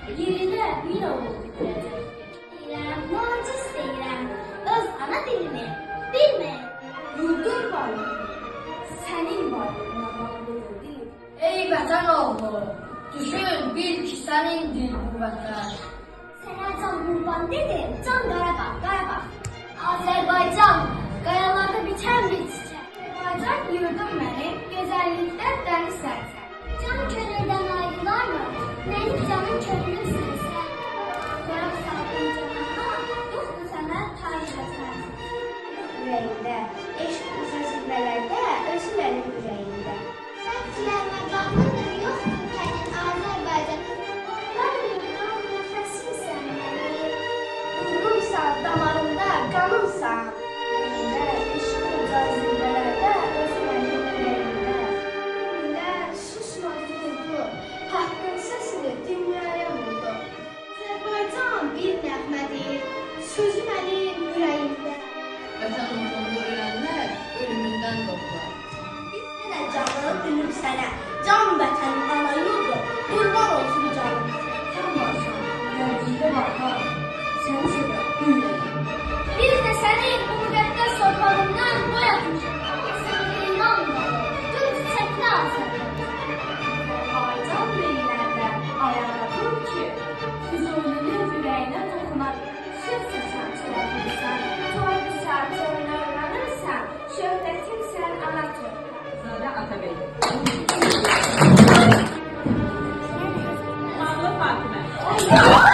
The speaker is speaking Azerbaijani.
Yerine bir oğul bitirecek. İrem, muciz deyirəm, öz ana dilini bilme. Yurdun varlığı senin varlığına bağlıdır değil. Ey vətən oğlu, düşün, bil ki sənindir bu vətən. Sənə can qurban dedim, can Qarabağ, Qarabağ. Azərbaycan, qayalarda bitən bir çiçək. Azərbaycan yurdum mənim, gözəllikdən dəniz sərsən. Can könüldən ayrılar mı? Mənim canım könlüm sənsən. Yaraq sağlığın canına, yoxdur sənə tarix əsərsən. Ürəyində, eşq qısa zirvələrdə, özü mənim ürəyimdə. Səhvlər məqamıdır, yoxdur sənin Azərbaycan. Onlar yurdum, nəfəsimsən mənim. Ruhumsan, damarımda, qanımsan. Ürəyində, eşq qısa zirvələrdə, özü mənim ürəyimdə. Ürəyində, susmadı vurdu, haqqın səsini dünyaya vurdu. Azərbaycan bir nəğmədir, sözü mənim ürəyimdə. Vətən uğrunda ölənlər ölümündən doğdular. Bizdə də canım ünüm sənə, can vətənin ana yurdu, qurban olsun canım. Sən varsan, gəldiyidə baxar, səni sevər bu ürəyim. Biz də səni bu müqəddəs torpağından boy atmışıq. Səni inanma, gül çiçəkli Azərbaycan beylərdə ayağa dur ki, Füzulinin ürəyinə toxunar. Söz səsən çıraqırsan, toydusan, toyuna öyrənirsən, şöhrətinsən ana torpaq. Zadə Atabey. sənə. Bağlı Fatimə.